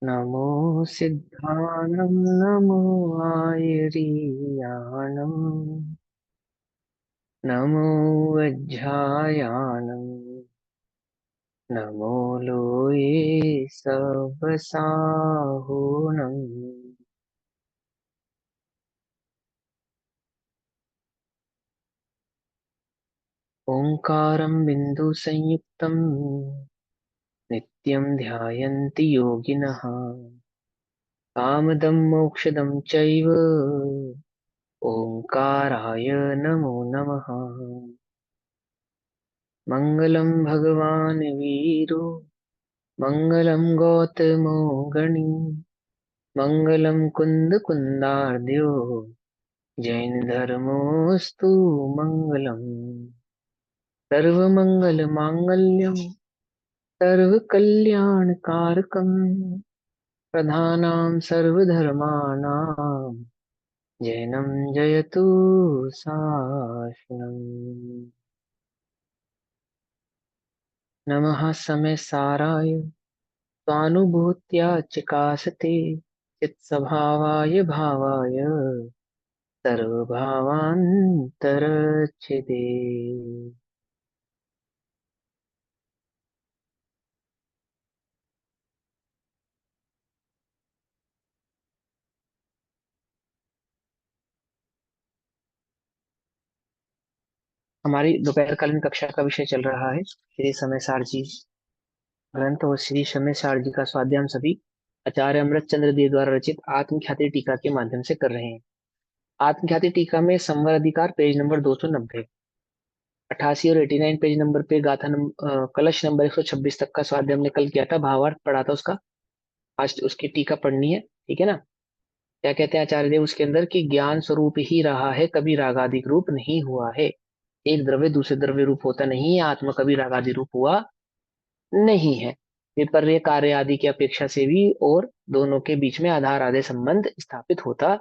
नमो सिद्धानं नमो आयर्यानं नमो वज्झायानं नमो लोये सबसाहुनं ओंकारं बिन्दुसंयुक्तं नित्यं ध्यायन्ति योगिनः कामदं मोक्षदं चैव ओंकाराय नमो नमः। मङ्गलं भगवान् वीरो मङ्गलं गौतमो गणी मङ्गलं कुन्दकुन्दार्द्यो जैनधर्मोऽस्तु मङ्गलम्। सर्वमङ्गलमाङ्गल्यं सर्वकल्याणकारकं प्रधानां सर्वधर्माणां जैनं जयतु शासनम्। नमः समय स्वानुभूत्या चिकासते चित्स्वभावाय भावाय सर्वभावान्तरच्छिदे। हमारी दोपहरकालीन कक्षा का विषय चल रहा है श्री समय सारजी ग्रंथ और श्री समय सारजी का स्वाध्याय हम सभी आचार्य अमृत चंद्र देव द्वारा रचित आत्मख्याति टीका के माध्यम से कर रहे हैं। आत्मख्याति टीका में संवर अधिकार पेज नंबर 290, 88 और 89 पेज नंबर पे गाथा कलश नंबर 126 तक का स्वाध्याय हमने कल किया था, भावार्थ पढ़ा था उसका। आज उसकी टीका पढ़नी है, ठीक है ना। क्या कहते हैं आचार्य देव उसके अंदर कि ज्ञान स्वरूप ही रहा है, कभी रागादिक रूप नहीं हुआ है। एक द्रव्य दूसरे द्रव्य रूप होता नहीं है, आत्मा कभी रागादि रूप हुआ नहीं है। विपर्य कार्य आदि की अपेक्षा से भी और दोनों के बीच में आधार आदि संबंध स्थापित होता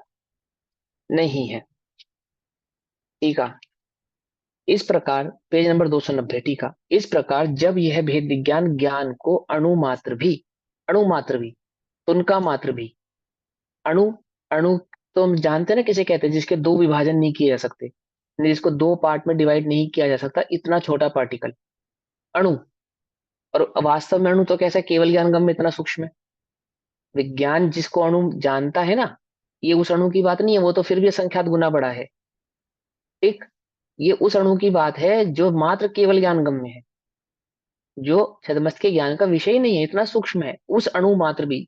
नहीं है। टीका इस प्रकार पेज नंबर 290, टीका इस प्रकार जब यह भेद विज्ञान ज्ञान को अणु मात्र भी तुनका मात्र भी अणु अणु तो हम जानते हैं ना किसे कहते हैं, जिसके दो विभाजन नहीं किए जा सकते, जिसको दो पार्ट में डिवाइड नहीं किया जा सकता, इतना छोटा पार्टिकल अणु। और वास्तव में अणु तो कैसा है, केवल ज्ञान गम में इतना सूक्ष्म है। विज्ञान जिसको अणु जानता है ना, ये उस अणु की बात नहीं है, वो तो फिर भी असंख्यात गुना बड़ा है। ठीक, ये उस अणु की बात है जो मात्र केवल ज्ञान गम में है, जो छदमस्त के ज्ञान का विषय ही नहीं है, इतना सूक्ष्म है उस अणु मात्र भी।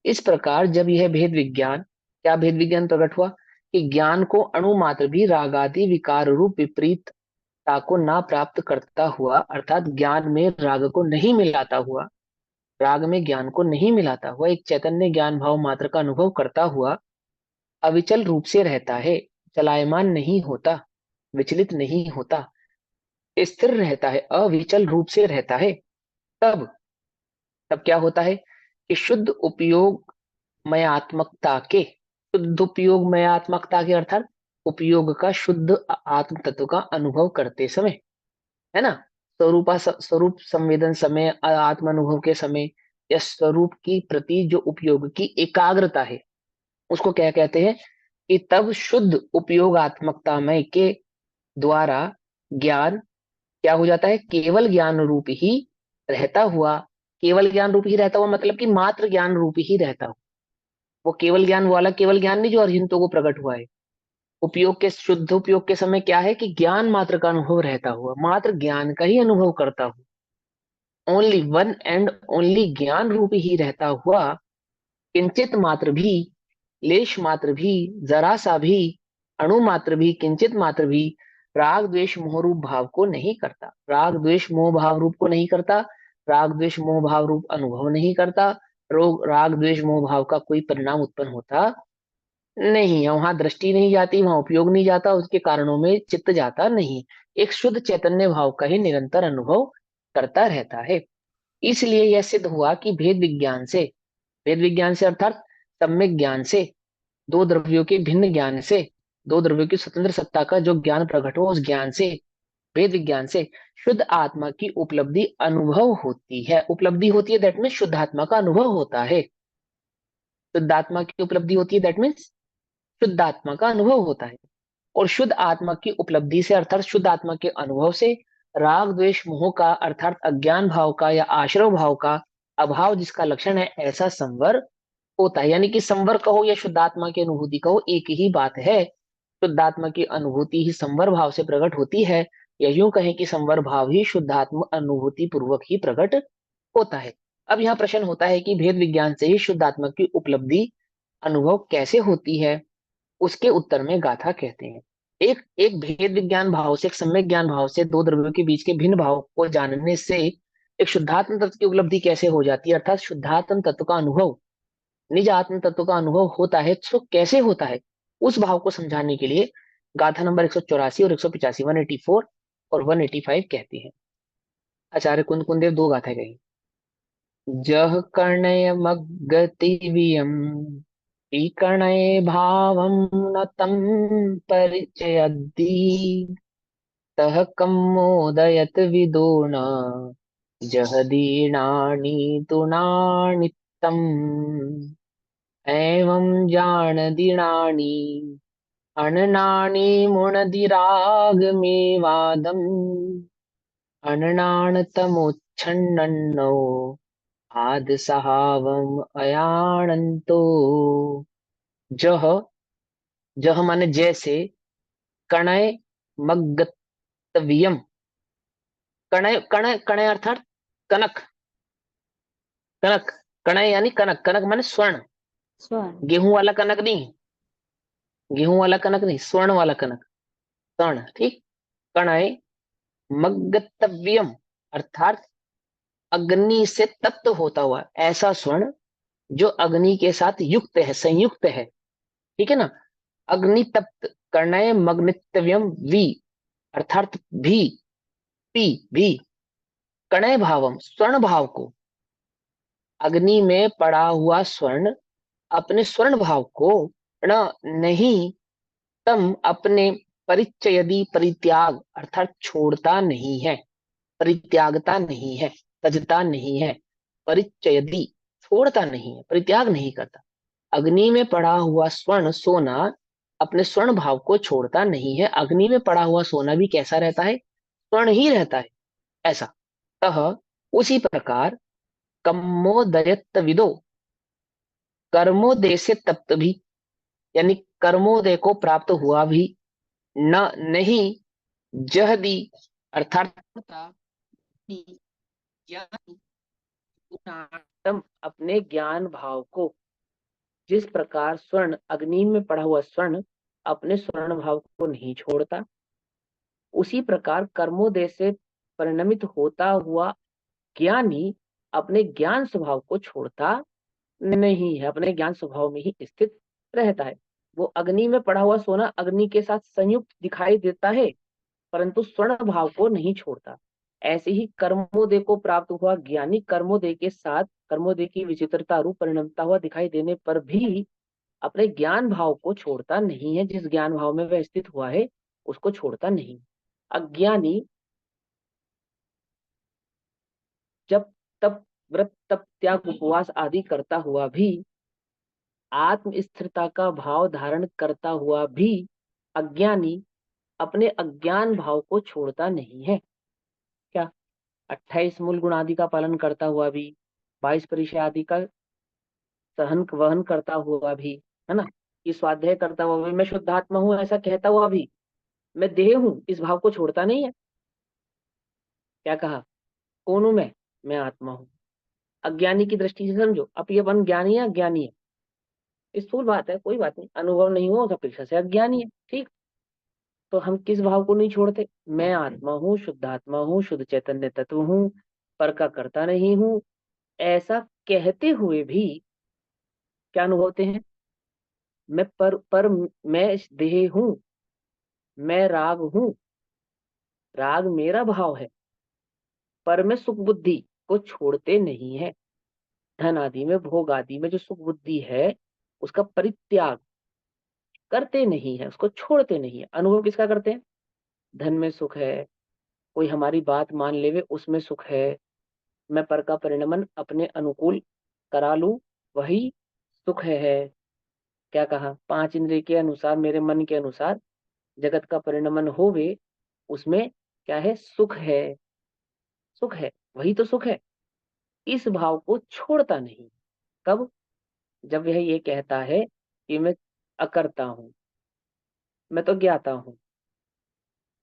इस प्रकार जब यह भेद विज्ञान, क्या भेद विज्ञान प्रकट हुआ कि ज्ञान को अणु मात्र भी रागादि विकार रूप विपरीतता को ना प्राप्त करता हुआ, अर्थात ज्ञान में राग को नहीं मिलाता हुआ, राग में ज्ञान को नहीं मिलाता हुआ एक चैतन्य ज्ञान भाव मात्र का अनुभव करता हुआ अविचल रूप से रहता है, चलायमान नहीं होता, विचलित नहीं होता, स्थिर रहता है, अविचल रूप से रहता है। तब तब क्या होता है कि शुद्ध उपयोग मयात्मकता के अर्थात उपयोग का शुद्ध आत्म तत्व का अनुभव करते समय, है ना, स्वरूप संवेदन समय, आत्म अनुभव के समय, या स्वरूप की प्रति जो उपयोग की एकाग्रता है, उसको क्या कहते हैं कि तब शुद्ध उपयोगात्मकतामय के द्वारा ज्ञान क्या हो जाता है, केवल ज्ञान रूप ही रहता हुआ। केवल ज्ञान रूप ही रहता हुआ मतलब कि मात्र ज्ञान रूप ही रहता हुआ। वो केवल ज्ञान वाला केवल ज्ञान नहीं जो अरहिंतों को प्रकट हुआ है। उपयोग के शुद्ध उपयोग के समय क्या है कि ज्ञान मात्र का अनुभव रहता हुआ, मात्र ज्ञान का ही अनुभव करता हुआ, ओनली वन एंड ओनली ज्ञान रूप ही रहता हुआ, किंचित मात्र भी, लेश मात्र भी, जरा सा भी, अणु मात्र भी, किंचित मात्र भी राग द्वेष मोह रूप भाव को नहीं करता, राग द्वेष मोह भाव रूप को नहीं करता, राग द्वेष मोह भाव रूप अनुभव नहीं करता, रोग राग द्वेष मोह भाव का कोई परिणाम उत्पन्न होता नहीं है, वहां दृष्टि नहीं जाती, वहां उपयोग नहीं जाता, उसके कारणों में चित्त जाता नहीं, एक शुद्ध चैतन्य भाव का ही निरंतर अनुभव करता रहता है। इसलिए यह सिद्ध हुआ कि भेद विज्ञान से अर्थात सम्यक ज्ञान से, दो द्रव्यों के भिन्न ज्ञान से, दो द्रव्यों की स्वतंत्र सत्ता का जो ज्ञान प्रकट हो, उस ज्ञान से, भेद विज्ञान से शुद्ध आत्मा की उपलब्धि अनुभव होती है, उपलब्धि होती है, दैट में शुद्ध आत्मा का अनुभव होता है। शुद्ध आत्मा की उपलब्धि होती है, दैट मीन्स शुद्ध आत्मा का अनुभव होता है। और शुद्ध आत्मा की उपलब्धि से अर्थात शुद्ध आत्मा के अनुभव से राग द्वेष मोह का अर्थात अज्ञान भाव का या आश्रव भाव का अभाव जिसका लक्षण है, ऐसा संवर होता है। यानी कि संवर कहो या शुद्ध आत्मा की अनुभूति कहो, एक ही बात है। शुद्ध आत्मा की अनुभूति ही संवर भाव से प्रकट होती है, या यूं कहें कि संवर भाव ही शुद्धात्म अनुभूति पूर्वक ही प्रकट होता है। अब यहाँ प्रश्न होता है कि भेद विज्ञान से ही शुद्ध आत्मा की उपलब्धि अनुभव कैसे होती है? उसके उत्तर में गाथा कहते हैं। एक एक भेद विज्ञान भाव से, एक सम्यक ज्ञान भाव से दो द्रव्यों के बीच के भिन्न भाव को जानने से एक शुद्धात्म तत्व की उपलब्धि कैसे हो जाती है, अर्थात शुद्धात्म तत्व का अनुभव, निज आत्म तत्व का अनुभव होता है, तो कैसे होता है, उस भाव को समझाने के लिए गाथा नंबर 184 और 185, 184 और 185 कहती है। आचार्य कुंद कुंदेव दो गाथा कही। जह कर्णय मगतिवियम विकर्णये भावं न तं परिचयद्दि तः कम्मोदयत विदो न जहदीर्णानि तुनानित्यम् एवं जानदीर्णानि अननानि मुणदिरागमेवादम् अननानतमोच्छन्नन्नो आदसहावम् अयानन्तो। जह, जह माने जैसे, कणय मग्गतव्यम, कणय कणय कणय अर्थात कनक, कनक, कणय यानी कनक, कनक माने स्वर्ण, स्वर्ण। गेहूं वाला कनक नहीं, गेहूं वाला कनक नहीं, स्वर्ण वाला कनक, स्वर्ण, ठीक। कणय मग्गतव्यम अर्थात अग्नि से तप्त होता हुआ ऐसा स्वर्ण जो अग्नि के साथ युक्त है, संयुक्त है, ठीक है ना। अग्नि तप्त, कणय मग्नितव्यम वी अर्थात भी, पी भी, कणय भावम स्वर्ण भाव को, अग्नि में पड़ा हुआ स्वर्ण अपने स्वर्ण भाव को न नहीं तम अपने परिचयदी परित्याग अर्थात छोड़ता नहीं है, परित्यागता नहीं है, तजता नहीं है, परिचयदी छोड़ता नहीं है, परित्याग नहीं करता। अग्नि में पड़ा हुआ स्वर्ण सोना अपने स्वर्ण भाव को छोड़ता नहीं है। अग्नि में पड़ा हुआ सोना भी कैसा रहता है? स्वर्ण ही रहता है, ऐसा। तह उसी प्रकार कम्मोदयत विदो, कर्मोदय से तप्त भी, यानी कर्मोदय को प्राप्त हुआ भी, न नहीं जहदी अर्थात अपने ज्ञान भाव को, जिस प्रकार स्वर्ण अग्नि में पड़ा हुआ स्वर्ण अपने स्वर्ण भाव को नहीं छोड़ता, उसी प्रकार कर्मोदय से परिणमित होता हुआ ज्ञानी अपने ज्ञान स्वभाव को छोड़ता नहीं है, अपने ज्ञान स्वभाव में ही स्थित रहता है। वो अग्नि में पड़ा हुआ सोना अग्नि के साथ संयुक्त दिखाई देता है, परंतु स्वर्ण भाव को नहीं छोड़ता। ऐसे ही कर्मोदय को प्राप्त हुआ ज्ञानी कर्मोदय के साथ कर्मोदय की विचित्रता रूप परिणमता हुआ दिखाई देने पर भी अपने ज्ञान भाव को छोड़ता नहीं है। जिस ज्ञान भाव में वह स्थित हुआ है उसको छोड़ता नहीं। अज्ञानी जब तप व्रत तप त्याग उपवास आदि करता हुआ भी, आत्म स्थिरता का भाव धारण करता हुआ भी अज्ञानी अपने अज्ञान भाव को छोड़ता नहीं है। क्या? 28 मूल गुण आदि का पालन करता हुआ भी, 22 परिचय आदि का सहन वहन करता हुआ भी, है ना, ये स्वाध्याय करता हुआ भी, मैं शुद्धात्मा हूं ऐसा कहता हुआ भी, मैं देह हूं इस भाव को छोड़ता नहीं है। क्या कहा? कौन हूं मैं आत्मा हूं। अज्ञानी की दृष्टि से समझो, अब ये वन ज्ञानी है अज्ञानी है, स्थूल बात है, कोई बात नहीं, अनुभव नहीं हुआ उस अपेक्षा से अज्ञानी है, ठीक। तो हम किस भाव को नहीं छोड़ते? मैं आत्मा हूँ, शुद्धात्मा हूँ, शुद्ध चैतन्य तत्व हूँ, पर का करता नहीं हूँ, ऐसा कहते हुए भी क्या अनुभवते हैं? मैं पर मैं देह हूँ, मैं राग हूँ, राग मेरा भाव है, पर मैं सुख बुद्धि को छोड़ते नहीं है। धन आदि में भोग आदि में जो सुख बुद्धि है उसका परित्याग करते नहीं है, उसको छोड़ते नहीं है। अनुभव किसका करते हैं? धन में सुख है, कोई हमारी बात मान लेवे उसमें सुख है, मैं पर का परिणमन अपने अनुकूल करा लूं वही सुख है। क्या कहा? पांच इंद्रिय के अनुसार, मेरे मन के अनुसार जगत का परिणमन होवे, उसमें क्या है? सुख है। सुख है, वही तो सुख है। इस भाव को छोड़ता नहीं। कब? जब वह ये कहता है कि मैं अकर्ता हूं, मैं तो ज्ञाता हूं,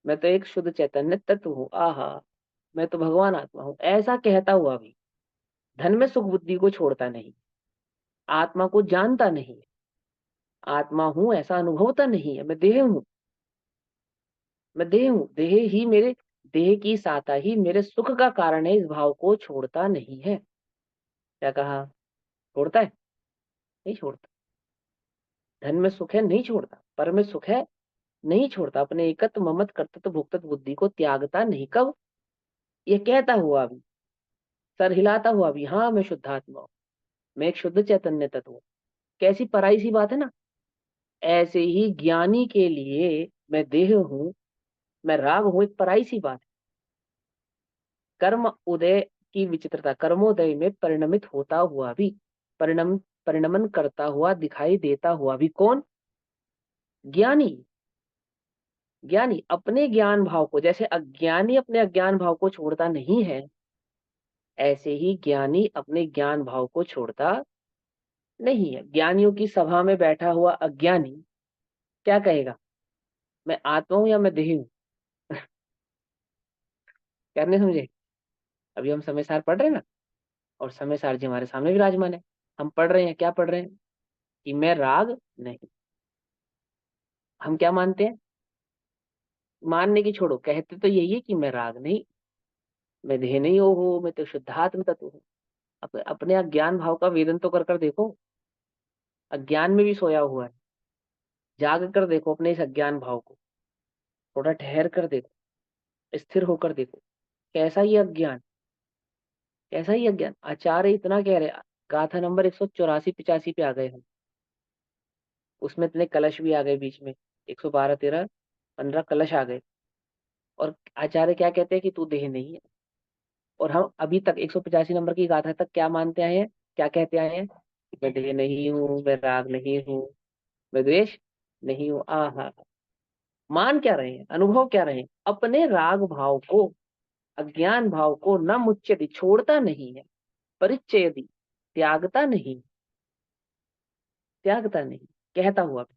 मैं तो एक शुद्ध चैतन्य तत्व हूँ, आहा, मैं तो भगवान आत्मा हूँ, ऐसा कहता हुआ भी धन में सुख बुद्धि को छोड़ता नहीं, आत्मा को जानता नहीं है, आत्मा हूं ऐसा अनुभवता नहीं है, मैं देह हूं, मैं देह हूं, देह ही मेरे, देह की साता ही मेरे सुख का कारण है, इस भाव को छोड़ता नहीं है। क्या कहा? छोड़ता है? नहीं छोड़ता। धन में सुख है, नहीं छोड़ता। पर में सुख है, नहीं छोड़ता। अपने एकत्व ममत कर्तृत्व भोक्तृत्व बुद्धि को त्यागता नहीं। कब? ये कहता हुआ भी, सर हिलाता हुआ भी, हाँ मैं शुद्धात्मा हूँ, मैं एक शुद्ध चैतन्य तत्व हूँ। कैसी पराई सी बात है ना। ऐसे ही ज्ञानी के लिए मैं देह हूँ, मैं राग हूँ, एक पराई सी बात है। कर्म उदय की विचित्रता, कर्मोदय में परिणमित होता हुआ भी, परिणम परिणमन करता हुआ दिखाई देता हुआ भी कौन? ज्ञानी। ज्ञानी अपने ज्ञान भाव को, जैसे अज्ञानी अपने अज्ञान भाव को छोड़ता नहीं है, ऐसे ही ज्ञानी अपने ज्ञान भाव को छोड़ता नहीं है। ज्ञानियों की सभा में बैठा हुआ अज्ञानी क्या कहेगा? मैं आत्मा हूं या मैं देह हूं? क्या नहीं समझे? अभी हम समय सार पढ़ रहे हैं ना, और समय सार जी हमारे सामने विराजमान है। हम पढ़ रहे हैं, क्या पढ़ रहे हैं? कि मैं राग नहीं। हम क्या मानते हैं? मानने की छोड़ो, कहते तो यही है कि मैं राग नहीं, मैं देह नहीं हो, मैं तो शुद्धात्म तत्व हूँ। अपने अज्ञान भाव का वेदन तो कर कर देखो। अज्ञान में भी सोया हुआ है, जाग कर देखो अपने इस अज्ञान भाव को, थोड़ा ठहर कर देखो, स्थिर होकर देखो। कैसा ये अज्ञान, कैसा ही अज्ञान। आचार्य इतना कह रहे, गाथा नंबर 184-85 पे आ गए हम। उसमें इतने कलश भी आ गए बीच में, 112, 13, 15 कलश आ गए। और आचार्य क्या कहते हैं? कि तू देह नहीं है। और हम अभी तक 185 नंबर की गाथा तक क्या मानते आए हैं? क्या कहते आए हैं? मैं देह नहीं हूँ, मैं राग नहीं हूँ, मैं द्वेष नहीं हूँ। आहा, मान क्या रहे हैं? अनुभव क्या रहे हैं? अपने राग भाव को, अज्ञान भाव को न मुच्यति, छोड़ता नहीं है, परिच्छेदी, त्यागता नहीं, त्यागता नहीं, कहता हुआ भी।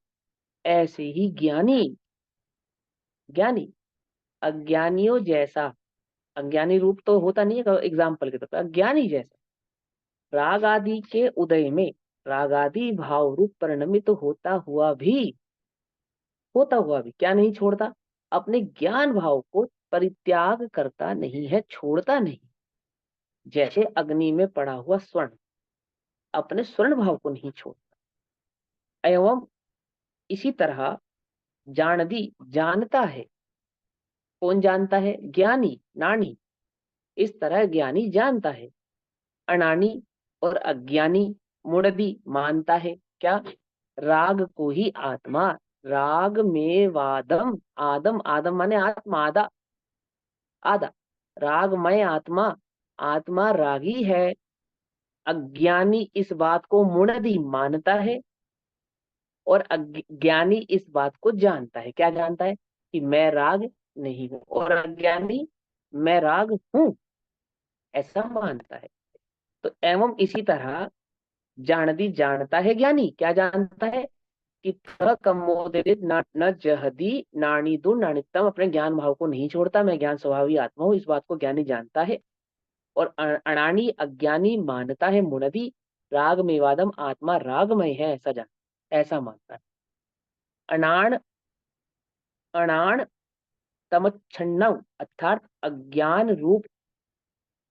ऐसे ही ज्ञानी, ज्ञानी अज्ञानियों जैसा, अज्ञानी रूप तो होता नहीं है, एग्जाम्पल के तौर पर अज्ञानी जैसा राग आदि के उदय में राग आदि भाव रूप परिणमित तो होता हुआ भी क्या नहीं छोड़ता? अपने ज्ञान भाव को परित्याग करता नहीं है, छोड़ता नहीं। जैसे अग्नि में पड़ा हुआ स्वर्ण अपने स्वर्ण भाव को नहीं छोड़ता। एवं इसी तरह जानदी जानता है। कौन जानता है? ज्ञानी, नानी। इस तरह ज्ञानी जानता है। अनानी और अज्ञानी मुड़दी मानता है। क्या? राग को ही आत्मा। राग में वादम, आदम, आदम माने आत्मा, आधा, आधा, रागमय आत्मा, आत्मा रागी है। अज्ञानी इस बात को मुड़दी मानता है, और ज्ञानी इस बात को जानता है। क्या जानता है? कि मैं राग नहीं हूं, और अज्ञानी मैं राग हूं, ऐसा मानता है। तो एवं इसी तरह जानदी जानता है ज्ञानी। क्या जानता है? कि कमोदित न जहदी नानी दु नानितम, अपने ज्ञान भाव को नहीं छोड़ता, मैं ज्ञान स्वभावी आत्मा हूं, इस बात को ज्ञानी जानता है। और अनानी अज्ञानी मानता है, मुनदी राग मेवादम, आत्मा रागमय है, ऐसा जान, ऐसा मानता है। अनाण, अनाण तमच्छन्नम, अर्थात अज्ञान रूप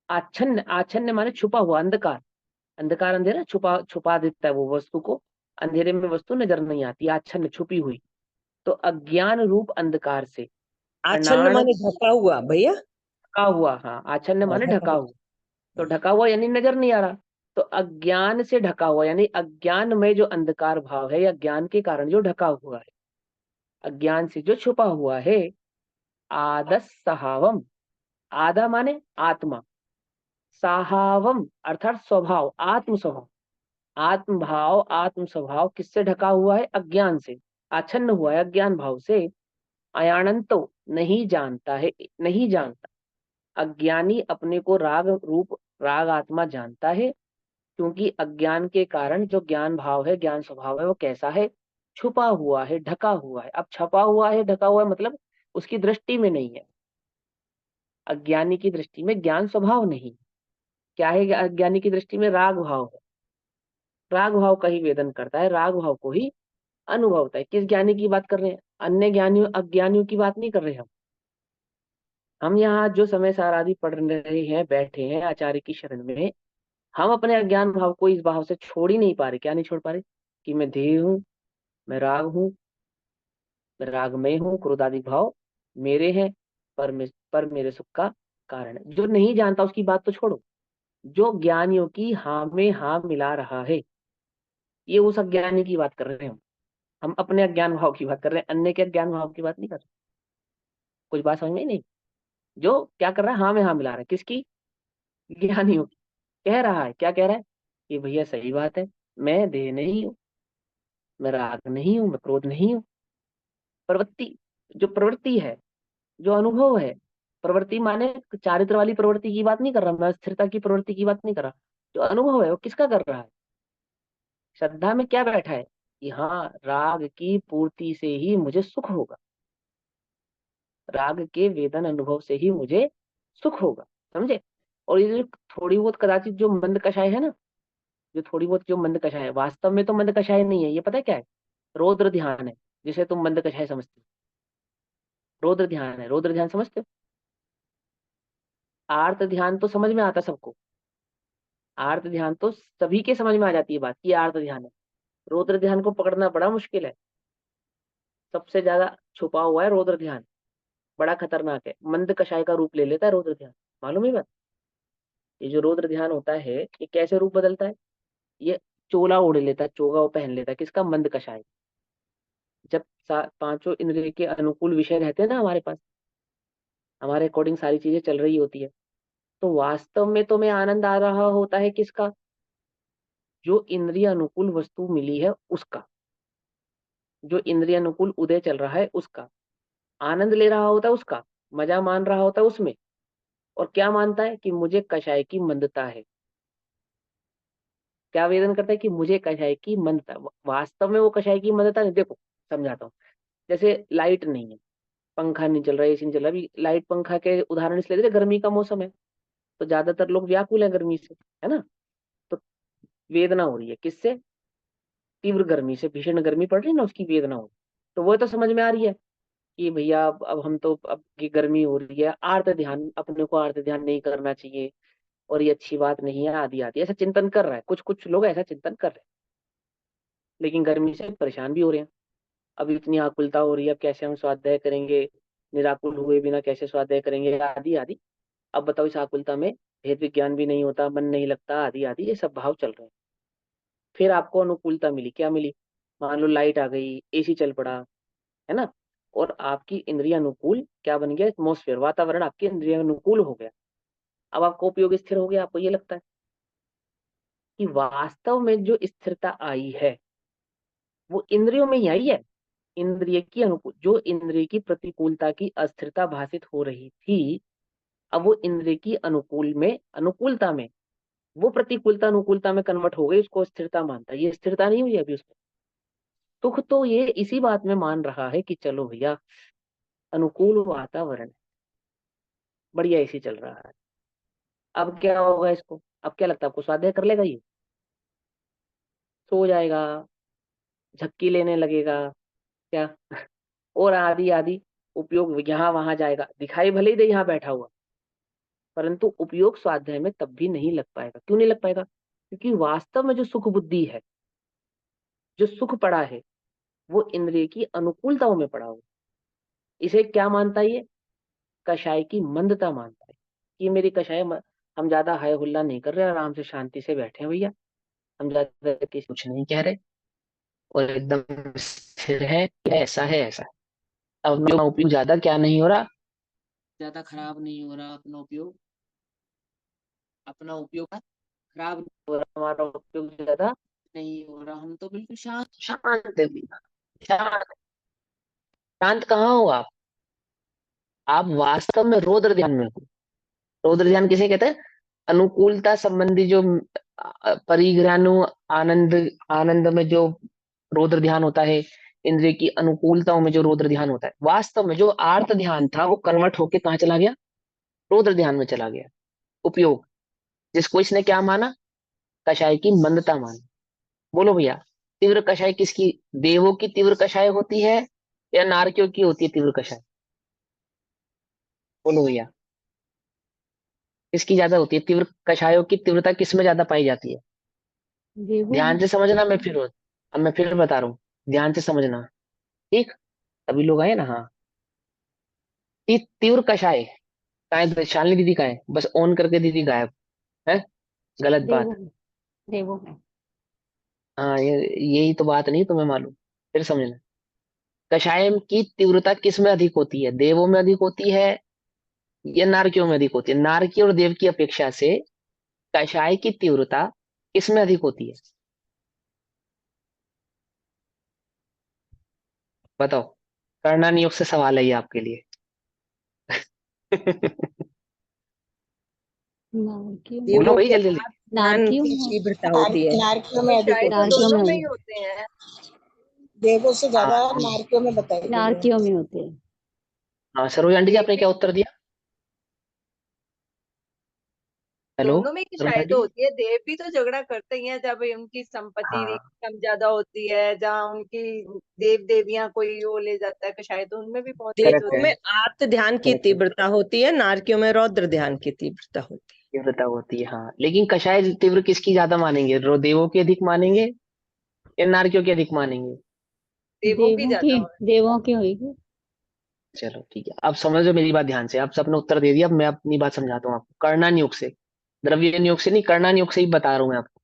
आच्छन्न, आच्छन्न माने छुपा हुआ अंधकार। अंधकार अंधेरा छुपा छुपा देता है वो वस्तु को, अंधेरे में वस्तु नजर नहीं आती, आच्छन्न छुपी हुई। तो अज्ञान रूप अंधकार से आच्छन्न अनाण, माने ढका हुआ भैया। ढका हुआ, हाँ, आच्छन्न हाँ, माने ढका ढका हुआ। हुआ। तो ढका हुआ यानी नजर नहीं आ रहा। तो अज्ञान से ढका हुआ यानी अज्ञान में जो अंधकार भाव है, या ज्ञान के कारण जो ढका हुआ है, अज्ञान से जो छुपा हुआ है। आदस सहावम, आधा माने आत्मा, साहावम अर्थात स्वभाव, आत्म स्वभाव, आत्म भाव, आत्म स्वभाव किससे ढका हुआ है? अज्ञान से, आच्छन्न हुआ है अज्ञान भाव से। अयानंतो, नहीं जानता है, नहीं जानता। अज्ञानी अपने को राग रूप राग आत्मा जानता है, क्योंकि अज्ञान के कारण जो ज्ञान भाव है, ज्ञान स्वभाव है, वो कैसा है? छुपा हुआ है, ढका हुआ है। अब छपा हुआ है, ढका हुआ है, मतलब उसकी दृष्टि में नहीं है। अज्ञानी की दृष्टि में ज्ञान स्वभाव नहीं। क्या है अज्ञानी की दृष्टि में? राग भाव है। राग भाव का ही वेदन करता है, राग भाव को ही अनुभवता है। किस ज्ञानी की बात कर रहे हैं? अन्य ज्ञानियों, अज्ञानियों की बात नहीं कर रहे हम यहाँ जो समय सारादि पढ़ रहे हैं, बैठे हैं आचार्य की शरण में, हम अपने अज्ञान भाव को इस भाव से छोड़ ही नहीं पा रहे। क्या नहीं छोड़ पा रहे? कि मैं देह हूँ, मैं राग हूँ, मैं रागमय हूँ, क्रोधादि भाव मेरे हैं, पर मेरे सुख का कारण है। जो नहीं जानता उसकी बात तो छोड़ो, जो ज्ञानियों की हाँ में हाँ मिला रहा है, ये उस अज्ञानी की बात कर रहे हैं हम अपने अज्ञान भाव की बात कर रहे हैं, अन्य के अज्ञान भाव की बात नहीं कर रहे। कुछ बात समझ में नहीं? जो क्या कर रहा है? हाँ में हाँ मिला रहा है। किसकी? ज्ञानियों की। कह रहा है, क्या कह रहा है? कि भैया सही बात है, मैं देह नहीं हूँ, मैं राग नहीं हूँ, मैं क्रोध नहीं हूँ। प्रवृत्ति, जो प्रवृत्ति है, जो अनुभव है, प्रवृत्ति माने चारित्र वाली प्रवृत्ति की बात नहीं कर रहा मैं, स्थिरता की प्रवृत्ति की बात नहीं कर रहा। जो अनुभव है वो किसका कर रहा है? श्रद्धा में क्या बैठा है? कि हाँ, राग की पूर्ति से ही मुझे सुख होगा, राग के वेदन अनुभव से ही मुझे सुख होगा। समझे? और ये जो थोड़ी बहुत कदाचित जो मंद कषाय है ना, जो थोड़ी बहुत जो मंद कषाय है, वास्तव में तो मंद कषाय नहीं है। ये पता है क्या है? रौद्र ध्यान है, जिसे तुम मंद कषाय समझते हो। रौद्र ध्यान है, रौद्र ध्यान समझते हो? आर्त ध्यान तो समझ में आता सबको, आर्त ध्यान तो सभी के समझ में आ जाती है बात कि आर्त ध्यान है। रौद्र ध्यान को पकड़ना बड़ा मुश्किल है। सबसे ज्यादा छुपा हुआ है रौद्र ध्यान, बड़ा खतरनाक है, मंद कषाय का रूप ले लेता है रौद्र ध्यान। मालूम है बात? ये जो रौद्र ध्यान होता है, ये कैसे रूप बदलता है? ये चोला ओढ़ लेता है, चोगा वो पहन लेता है। किसका? मंद कषाय। जब पांचों इंद्रिय के अनुकूल विषय रहते हैं ना हमारे पास, हमारे अकॉर्डिंग सारी चीजें चल रही होती है, तो वास्तव में तो मैं आनंद आ रहा होता है किसका? जो इंद्रिय अनुकूल वस्तु मिली है उसका, जो इंद्रिय अनुकूल उदय चल रहा है उसका आनंद ले रहा होता है, उसका मजा मान रहा होता है उसमें। और क्या मानता है? कि मुझे कषाय की मंदता है। क्या वेदन करता है? कि मुझे कषाय की मंदता। वास्तव में वो कषाय की मंदता नहीं। देखो, समझाता हूँ। जैसे लाइट नहीं है, पंखा नहीं चल रहा है, एसी नहीं चल रहा। अभी लाइट पंखा के उदाहरण इसलिए दे रहे, गर्मी का मौसम है तो ज्यादातर लोग व्याकुल है गर्मी से, है ना? तो वेदना हो रही है किससे? तीव्र गर्मी से, भीषण गर्मी पड़ रही है ना, उसकी वेदना हो रही है। तो वो तो समझ में आ रही है कि भैया अब हम तो, अब की गर्मी हो रही है, आर्त ध्यान, अपने को आर्त ध्यान नहीं करना चाहिए और ये अच्छी बात नहीं है, आदि आदि ऐसा चिंतन कर रहा है। कुछ कुछ लोग ऐसा चिंतन कर रहे हैं, लेकिन गर्मी से परेशान भी हो रहे हैं। अब इतनी आकुलता हो रही है, अब कैसे हम स्वाध्याय करेंगे, निराकुल हुए बिना कैसे स्वाध्याय करेंगे, आदि आदि। अब बताओ, इस आकुलता में भेद विज्ञान भी नहीं होता, मन नहीं लगता, आदि आदि ये सब भाव चल रहे हैं। फिर आपको अनुकूलता मिली, क्या मिली? मान लो लाइट आ गई, एसी चल पड़ा, है ना? और आपकी इंद्रिय अनुकूल क्या बन गया? एटमोस्फेयर, वातावरण आपके इंद्रिय अनुकूल हो गया। अब आपको उपयोग स्थिर हो गया। आपको ये लगता है कि वास्तव में जो स्थिरता आई है वो इंद्रियों में ही आई है। इंद्रिय की अनुकूल, जो इंद्रिय की प्रतिकूलता की अस्थिरता भाषित हो रही थी, अब वो इंद्रिय की अनुकूल में, अनुकूलता में, वो प्रतिकूलता अनुकूलता में कन्वर्ट हो गई, उसको स्थिरता मानता है। ये स्थिरता नहीं हुई अभी उसमें। सुख तो ये इसी बात में मान रहा है कि चलो भैया, अनुकूल वातावरण है, बढ़िया एसी चल रहा है। अब क्या होगा इसको? अब क्या लगता है आपको? स्वाध्याय कर लेगा ये? सो जाएगा, झपकी लेने लगेगा, क्या? और आदि आदि उपयोग यहाँ वहां जाएगा, दिखाई भले ही दे यहाँ बैठा हुआ, परंतु उपयोग स्वाध्याय में तब भी नहीं लग पाएगा। क्यों नहीं लग पाएगा? क्योंकि वास्तव में जो सुख बुद्धि है, जो सुख पड़ा है, वो इंद्रिय की अनुकूलताओं में पड़ा हुआ। इसे क्या मानता है ये? कषाय की मंदता मानता है। कि मेरी कषाय हम ज्यादा हाय हुल्ला नहीं कर रहे, आराम से शांति से बैठे हैं भैया, हम ज्यादा किसी कुछ नहीं कह रहे, और एकदम स्थिर है, ऐसा है ऐसा है। अब मेरा उपयोग ज्यादा क्या नहीं हो रहा, ज्यादा खराब नहीं हो रहा अपना उपयोग, अपना उपयोग खराब नहीं हो रहा, हमारा उपयोग ज्यादा नहीं हो रहा, हम तो बिल्कुल शांत। शांत है भैया, शांत। शांत कहाँ हो आप वास्तव में रौद्र ध्यान में हो। रौद्र ध्यान किसे कहते हैं? अनुकूलता संबंधी जो परिग्रहानु आनंद, आनंद में जो रौद्र ध्यान होता है, इंद्रिय की अनुकूलताओं में जो रौद्र ध्यान होता है, वास्तव में जो आर्त ध्यान था वो कन्वर्ट होके कहाँ चला गया? रौद्र ध्यान में चला गया। उपयोग, जिसको इसने क्या माना? कषाय की मंदता मानी। बोलो भैया, तीव्र कषाय किसकी? देवों की तीव्र कषाय होती है या नारकियों की होती है तीव्र कषाय? बोलो भैया, किसकी ज्यादा होती है तीव्र कषायों की तीव्रता किसमें ज्यादा पाई जाती है? देवों ध्यान में। से समझना, मैं फिर बता रहा हूँ, ध्यान से समझना। ठीक, सभी लोग आए ना? हाँ। तीव्र कषाय का है, शालिनी दीदी का है, बस ऑन करके दीदी गायब है। गलत बात। देवों में। देवों में। हाँ, यही तो बात नहीं तुम्हें मालूम। फिर समझना, कषाय की तीव्रता किस में अधिक होती है? देवों में अधिक होती है या नारकियों में अधिक होती है? नारकी और देव की अपेक्षा से कषाय की तीव्रता किस में अधिक होती है? बताओ। करना नियोग से सवाल है ये आपके लिए। नारकियों में। बोलो देवों भाई के जल्दी जल्दी। आत्म ध्यान नारकियों की में। तीव्रता होती है। नारकियों में तो अधिक शायद होती तो है। नारकियों में दोनों में ही होती होते हैं। देवों से ज्यादा हाँ, नारकियों में बताई गई है। नारकियों में होती है। हाँ सरोज आंटी जी, देव आपने भी क्या उत्तर दिया? हेलो दोनों में ही सरोज शायद आंटी। होती है। देव भी तो झगड़ा करते ही हैं जब उनकी संपत्ति हाँ, कम ज्यादा होती है, जहाँ उनकी देव देवियां कोई वो ले जाता है, तो शायद उनमें भी बहुत तेज करेक्ट देवों होती है, में आत्म ध्यान की करेक्ट है। तीव्रता होती है, नारकियों में रौद्र ध्यान की तीव्रता होती तीव्रता होती है, हाँ, लेकिन कषाय तीव्र किसकी ज्यादा मानेंगे? देवों की अधिक मानेंगे या नारकियों की अधिक मानेंगे? है। देवों की देवों की। ज्यादा हो। देवों की होगी। चलो ठीक है, अब समझो मेरी बात ध्यान से। आप सबने उत्तर दे दिया, अब मैं अपनी बात समझाता हूँ आपको कर्णा नियोग से। द्रव्य नियोग से नहीं, कर्णा नियोग से ही बता रहा हूँ मैं आपको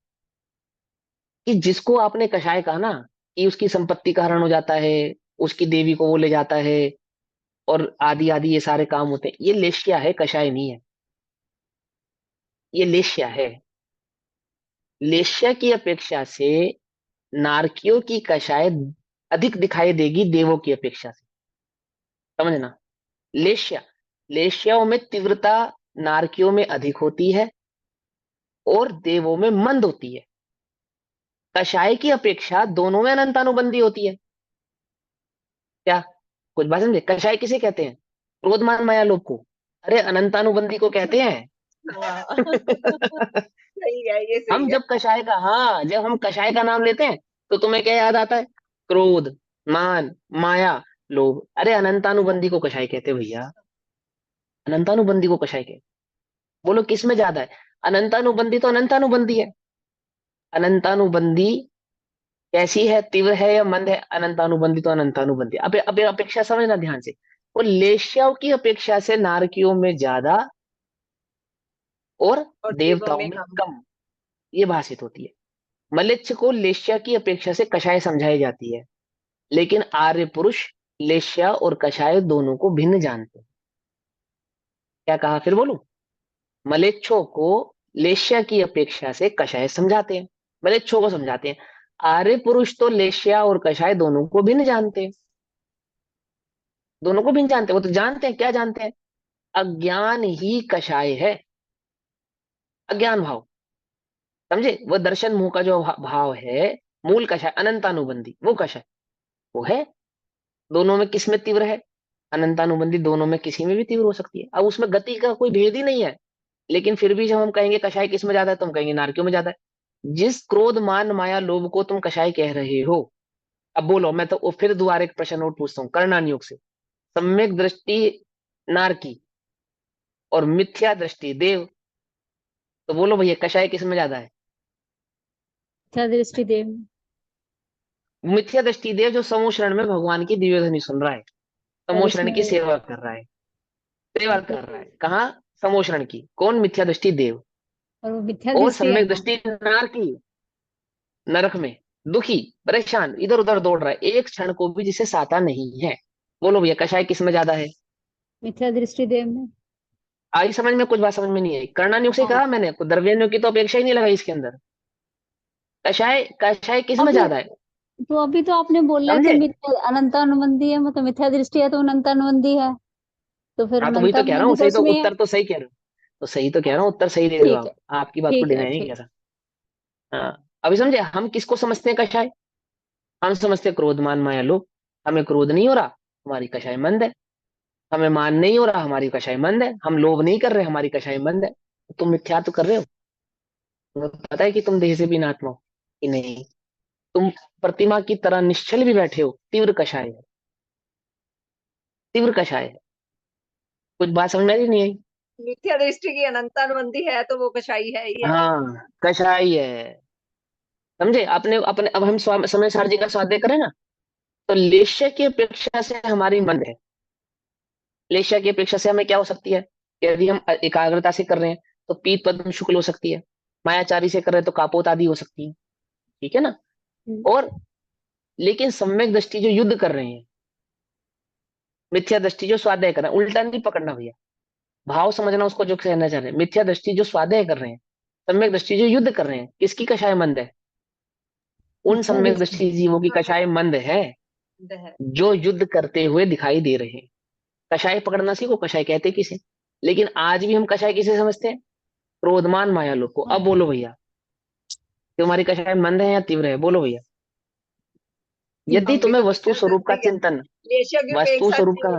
कि जिसको आपने कषाय कहा ना, कि उसकी संपत्ति का हरण हो जाता है, उसकी देवी को वो ले जाता है, और आदि आदि ये सारे काम होते हैं, ये लेश्या है, कषाय नहीं है। ये लेश्या है। लेश्या की अपेक्षा से नारकियों की कषाय अधिक दिखाई देगी देवों की अपेक्षा से। समझना, लेश्या, लेश्याओं में तीव्रता नारकियों में अधिक होती है और देवों में मंद होती है। कषाय की अपेक्षा दोनों में अनंतानुबंधी होती है। क्या कुछ बात समझे? कषाय किसे कहते हैं? क्रोधमान माया लोभ को। अरे अनंतानुबंधी को कहते हैं। हाँ। सही है, ये हम सही है। जब कषाय का, हाँ, जब हम कषाय का नाम लेते हैं तो तुम्हें क्या याद आता है? क्रोध, मान, माया, लोभ। अरे अनंतानुबंधी को कषाय कहते हैं भैया, अनंतानुबंधी को कषाय कहते। बोलो किस में ज्यादा है? अनंतानुबंधी तो अनंतानुबंधी है। अनंतानुबंधी कैसी है? तीव्र है या मंद है? अनंतानुबंधी तो अनंतानुबंधी। अब अपेक्षा समझना ध्यान से। वो लेश्याओं की अपेक्षा से नारकियों में ज्यादा और और देवों देवताओं में में कम। कम, ये भाषित होती है। मलेच्छ को लेश्या की अपेक्षा से कषाय समझाई जाती है, लेकिन आर्य पुरुष लेश्या और कषाय दोनों को भिन्न जानते हैं। क्या कहा फिर बोलूं? मलेच्छों को लेश्या की अपेक्षा से कषाय समझाते हैं, मलेच्छों को समझाते हैं। आर्य पुरुष तो लेश्या और कषाय दोनों को भिन्न जानते हैं। दोनों को भिन्न जानते हैं। वो तो जानते हैं, क्या जानते हैं? अज्ञान ही कषाय है। अज्ञान भाव, समझे? वो दर्शन मुंह का जो भाव है, मूल कषाय अनंतानुबंधी, वो कषाय वो है। दोनों में किस में तीव्र है? अनंतानुबंधी दोनों में किसी में भी तीव्र हो सकती है। अब उसमें गति का कोई भेद ही नहीं है। लेकिन फिर भी जब हम कहेंगे कषाय किस में ज्यादा है, तो हम कहेंगे नारकियों में ज्यादा है। जिस क्रोध मान माया लोभ को तुम कषाय कह रहे हो, अब बोलो, मैं तो फिर दोबारा एक प्रश्न और पूछता हूँ कर्णन योग से। सम्यक दृष्टि नारकी और मिथ्या दृष्टि देव, तो बोलो भैया कषाय किस में ज्यादा है? मिथ्या दृष्टि देव में। मिथ्या दृष्टि देव जो समूह शरण में भगवान की दिव्य ध्वनि सुन रहा है, और समूह शरण इसमें की सेवा कर रहा है। सेवा कर रहा है कहाँ? समूह शरण की। कौन? मिथ्या दृष्टि देव। और वो मिथ्या और दृष्टि है सम्यक ना। दृष्टि नारकी नरक में, दुखी, परेशान, इधर उधर दौड़ रहा है, एक क्षण को भी जिसे साता नहीं है। बोलो भैया कषाय किस में ज्यादा है? मिथ्या दृष्टि देव में। आई समझ में? कुछ बात समझ में नहीं आई? कर्णानुग से हाँ। कहा मैंने, द्रव्यानुग की तो अपेक्षा ही नहीं लगाई इसके अंदर। कषाय कषाय किस में अभी ज्यादा है, तो अभी तो आपने बोला है कि समझे? मिथ्या अनंतानुबंधी है, मतलब मिथ्या दृष्टि है तो अनंतानुबंधी है, तो फिर हाँ तो वही तो कह रहा हूँ, अनंतानुबंधी तो सही तो उसमें है। उत्तर तो सही कह रहे हो, तो सही तो कह रहा हूँ, उत्तर सही दे रहे हो ठीक आप, है, आपकी बात को ठीक है, डिनाई नहीं ठीक। किया था। हाँ अभी समझे हम किसको समझते हैं कषाय? हम समझते हैं क्रोध मान माया लोभ। हमें क्रोध नहीं हो रहा, हमारी कषाय मंद है। हमें मान नहीं हो रहा, हमारी कषाय मंद है। हम लोभ नहीं कर रहे, हमारी कषाय मंद है। तुम मिथ्या तो कर रहे हो, तुम्हें पता है कि तुम देह से भिन्न आत्मा हो कि नहीं? तुम प्रतिमा की तरह निश्चल भी बैठे हो, तीव्र कषाय है, तीव्र कषाय है। कुछ बात समझ में आई नहीं आई? मिथ्या दृष्टि की अनंतानुबंधी है तो वो कषाई है ही है। हाँ कषाय है, समझे? अपने अपने अब हम समय सारजी का स्वाध्याय करें ना, तो लेश्य की अपेक्षा से हमारी मंद है। लेश्य की अपेक्षा से हमें क्या हो सकती है? यदि हम एकाग्रता से कर रहे हैं तो पीत पद्म शुक्ल हो सकती है। मायाचारी से कर रहे हैं तो कापोत आदि हो सकती है। ठीक है ना? और लेकिन सम्यक दृष्टि जो युद्ध कर रहे हैं, मिथ्या दृष्टि जो स्वाध्याय कर रहे हैं, उल्टा नहीं पकड़ना भैया, भाव समझना उसको जो कहना चाह रहे हैं। मिथ्या दृष्टि जो स्वाध्याय कर रहे हैं, सम्यक दृष्टि जो युद्ध कर रहे हैं, किसकी कषाय मंद है? उन मिथ्या सम्यक दृष्टि। दृष्टि जीवों की कषाय मंद है है। जो युद्ध करते हुए दिखाई दे रहे हैं। कषाय पकड़ना सीखो, कषाय कहते किसे? लेकिन आज भी हम कषाय किसे समझते हैं? क्रोधमान माया लोग को। अब बोलो भैया, तुम्हारी कषाय मंद है या तीव्र है? बोलो भैया। यदि हम भी तुम्हें तो वस्तु मिथ्या स्वरूप का दृष्टि है। चिंतन, लेशा की वस्तु उपेक्षा स्वरूप का, से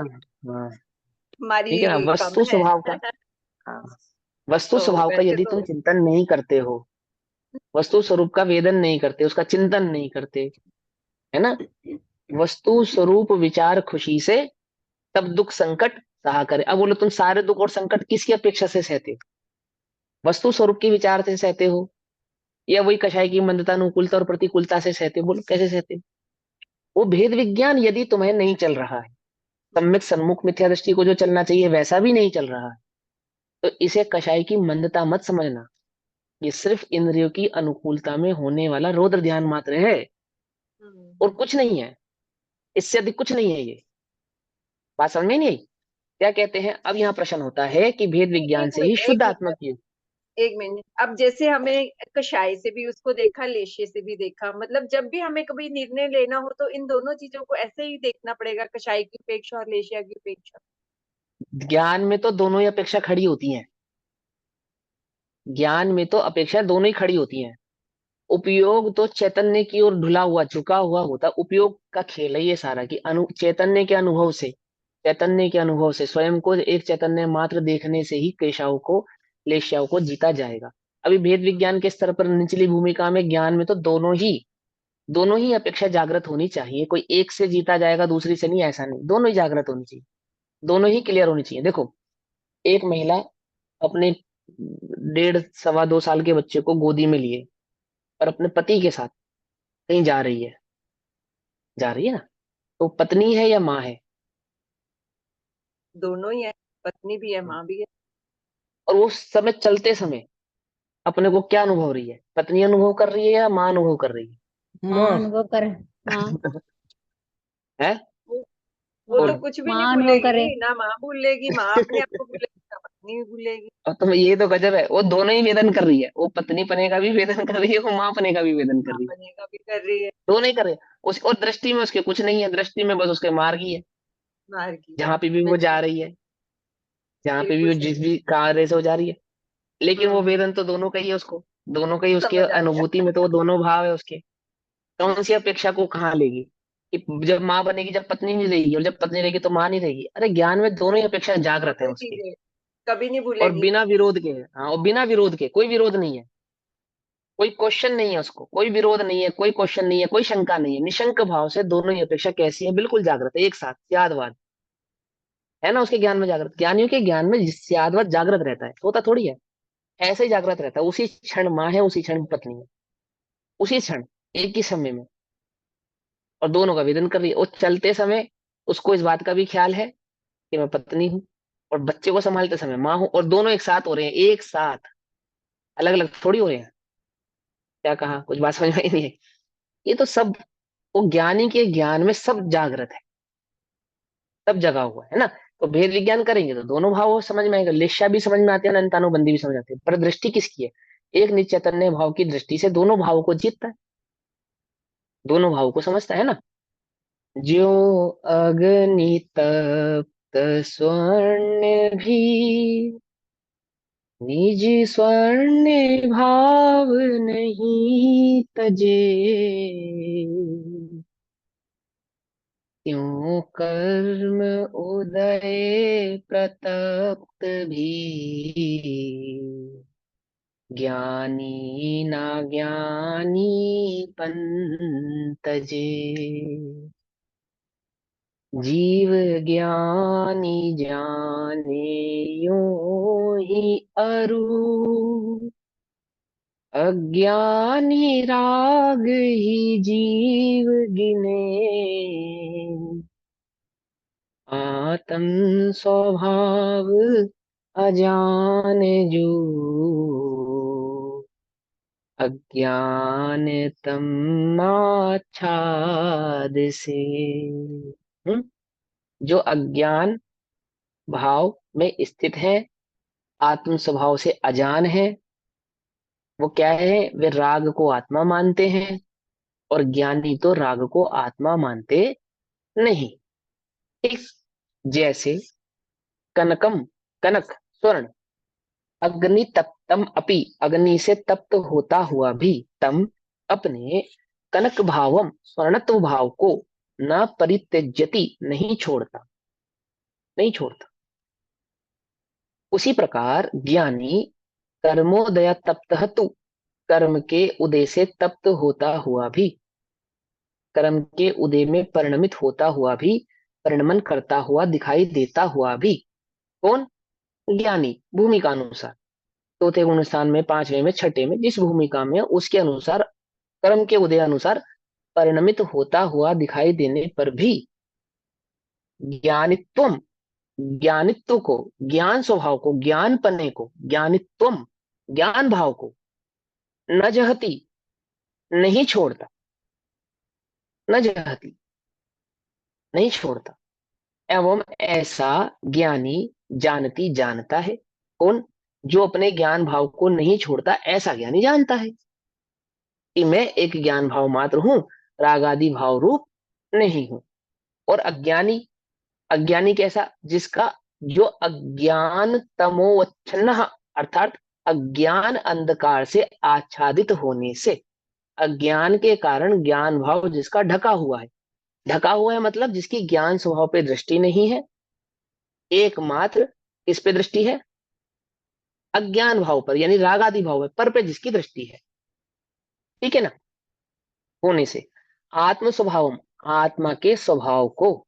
हाँ ठीक है ना, हमारी कम वस्तु है। स्वभाव का, हाँ वस्तु तो स्वभाव का वैसे यदि तो तुम चिंतन नहीं करते हो, वस्तु स्वरूप का वेदन नहीं करते, उसका चिंतन नहीं करते, है ना? वस्तु स्वरूप विचार खुशी से, तब दुख संकट सहा करे। अब बोलो, तुम सारे दुख और संकट किसकी अपेक्षा से सहते हो? वस्तु स्वरूप के विचार से सहते हो या वही कषाय की मंदता, अनुकूलता और प्रतिकूलता से सहते हो? बोलो कैसे सहते हो? वो भेद विज्ञान यदि तुम्हें नहीं चल रहा है, सम्यक सन्मुख मिथ्या दृष्टि को जो चलना चाहिए वैसा भी नहीं चल रहा है, तो इसे कषाय की मंदता मत समझना। ये सिर्फ इंद्रियों की अनुकूलता में होने वाला रौद्र ध्यान मात्र है, और कुछ नहीं है, इससे अधिक कुछ नहीं है ये। बात समझ में नहीं आई? क्या कहते हैं? अब यहाँ प्रश्न होता है कि भेद विज्ञान एक से ही मिनट शुद्ध आत्मा की, एक मिनट, अब जैसे हमें कषाय से भी उसको देखा, लेशे से भी देखा, मतलब जब भी हमें कभी निर्णय लेना हो तो इन दोनों चीजों को ऐसे ही देखना पड़ेगा, कषाय की उपेक्षा और लेशिया की उपेक्षा। ज्ञान में तो दोनों ही अपेक्षा खड़ी होती हैं। ज्ञान में तो अपेक्षा दोनों ही खड़ी होती हैं। उपयोग तो चैतन्य की ओर ढुला हुआ झुका हुआ होता, उपयोग का खेल है ये सारा, कि चैतन्य के अनुभव से, चैतन्य के अनुभव से स्वयं को एक चैतन्य मात्र देखने से ही क्लेशाओं को, क्लेशाओं को जीता जाएगा। अभी भेद विज्ञान के स्तर पर निचली भूमिका में, ज्ञान में तो दोनों ही अपेक्षा जागृत होनी चाहिए। कोई एक से जीता जाएगा दूसरी से नहीं, ऐसा नहीं, दोनों ही जागृत होनी चाहिए, दोनों ही क्लियर होनी चाहिए। देखो, एक महिला अपने 1.5 सवा 2 साल के बच्चे को गोदी में लिए और अपने पति के साथ कहीं जा रही है, जा रही है ना, तो पत्नी है या माँ है? दोनों ही है, पत्नी भी है, माँ भी है। और वो समय चलते समय अपने को क्या अनुभव रही है? पत्नी अनुभव कर रही है या माँ अनुभव कर रही माँ अनुभव करे। माँ। है? वो वो बोलो। तो कुछ भी नहीं माँ अनुभव करे। भूलेगी ना, माँ भूलेगी, माँ अपने आप को भूलेगी ना पत्नी भी भूलेगी। और तुम, ये तो गजब है, वो दोनों ही वेदन कर रही है, वो पत्नी पने का भी वेदन कर रही है, वो माँ पने का भी वेदन कर माँ रही है, बनेगा भी कर रही है। दोनों ही कर रहे हैं। उस और दृष्टि में उसके कुछ नहीं है, दृष्टि में बस उसके मार्ग ही है। मार की है। जहां पे भी वो जा बिल्कुल, रही है, जहां पे भी बिल्कुल वो सही। जिस भी कार्य से वो जा रही है, लेकिन वो हम्म, वेदन तो दोनों का ही है उसको, दोनों का ही, उसके समझ आ गया। अनुभूति में तो वो दोनों भाव है उसके। कौन सी अपेक्षा को कहाँ लेगी? कि जब माँ बनेगी जब पत्नी नहीं रहेगी, और जब पत्नी रहेगी तो माँ नहीं रहेगी? अरे ज्ञान में दोनों ही अपेक्षा जागृत है दोनों ही उसके, चीजें कभी नहीं और भूलेगी। बिना विरोध के। हाँ, और बिना विरोध के, कोई विरोध नहीं है, कोई क्वेश्चन नहीं है उसको, कोई विरोध नहीं है, कोई क्वेश्चन नहीं है, कोई शंका नहीं है, निशंक भाव से दोनों ही अपेक्षा कैसी है? बिल्कुल जागृत है, एक साथ यादवाद है ना उसके ज्ञान में जागृत। ज्ञानियों के ज्ञान में यादवाद जागृत रहता है, होता थोड़ी है, ऐसे ही जागृत रहता है। उसी क्षण माँ है, उसी क्षण पत्नी है, उसी क्षण, एक ही समय में, और दोनों का वेदन कर रही है। और चलते समय उसको इस बात का भी ख्याल है कि मैं पत्नी हूँ, और बच्चे को संभालते समय माँ हूँ, और दोनों एक साथ हो रहे हैं, एक साथ, अलग अलग थोड़ी हो रहे हैं। क्या कहा? कुछ बात समझ में आई नहीं है? ये तो सब, वो ज्ञानी के ज्ञान में सब जागृत है, सब जगा हुआ है ना। तो भेद विज्ञान करेंगे तो दोनों भाव समझ में आएगा, लेशा भी समझ में आते हैं, अनंतानुबंधी भी समझ आते हैं, पर दृष्टि किसकी है? एक नित्य चैतन्य भाव की दृष्टि से दोनों भावों को जीतता है, दोनों भावों को समझता है ना। ज्यो अग्नि तप्त स्वर्ण भी निज स्वर्ण भाव नहीं तजे, क्यों कर्म उदय प्रतप्त भी ज्ञानी ना ज्ञानी पंतजे। जीव ज्ञानी जाने यूं ही अरु, अज्ञानी राग ही जीव गिने, आत्म स्वभाव अजान जो अज्ञान तमाच्छाद से। जो अज्ञान भाव में स्थित है, आत्म स्वभाव से अजान है, वो क्या है? वे राग को आत्मा मानते हैं, और ज्ञानी तो राग को आत्मा मानते नहीं। ठीक जैसे कनकम, कनक स्वर्ण, अग्नि तप्तम अपि, अग्नि से तप्त होता हुआ भी, तम अपने, कनक भावम स्वर्णत्व भाव को, न परित्यज्यति नहीं छोड़ता, नहीं छोड़ता। उसी प्रकार ज्ञानी कर्मोदय तप्तः तु, कर्म के उदय से तप्त होता हुआ भी, कर्म के उदय में परिणमित होता हुआ भी, परिणमन करता हुआ दिखाई देता हुआ भी, कौन? ज्ञानी। भूमिका अनुसार, चौथे गुण स्थान में, पांचवें में, छठे में, जिस भूमिका में उसके अनुसार, कर्म के उदय अनुसार परिणमित होता हुआ दिखाई देने पर भी ज्ञानित्वम, ज्ञानित्व को, ज्ञान स्वभाव को, ज्ञान पन्ने को, ज्ञानित्वम ज्ञान भाव को न जहती नहीं छोड़ता, न जहती नहीं छोड़ता। एवं ऐसा ज्ञानी जानती जानता है। कौन? जो अपने ज्ञान भाव को नहीं छोड़ता, ऐसा ज्ञानी जानता है कि मैं एक ज्ञान भाव मात्र हूं, राग आदि भाव रूप नहीं हूं। और अज्ञानी, अज्ञानी कैसा? जिसका, जो अज्ञान तमोवच्छन्न, अर्थात अज्ञान अंधकार से आच्छादित होने से, अज्ञान के कारण ज्ञान भाव जिसका ढका हुआ है, ढका हुआ है मतलब जिसकी ज्ञान स्वभाव पे दृष्टि नहीं है, एकमात्र किस पे दृष्टि है? अज्ञान भाव पर, यानी राग आदि भाव पर पे जिसकी दृष्टि है, ठीक है ना, होने से आत्म स्वभाव, आत्मा के स्वभाव को,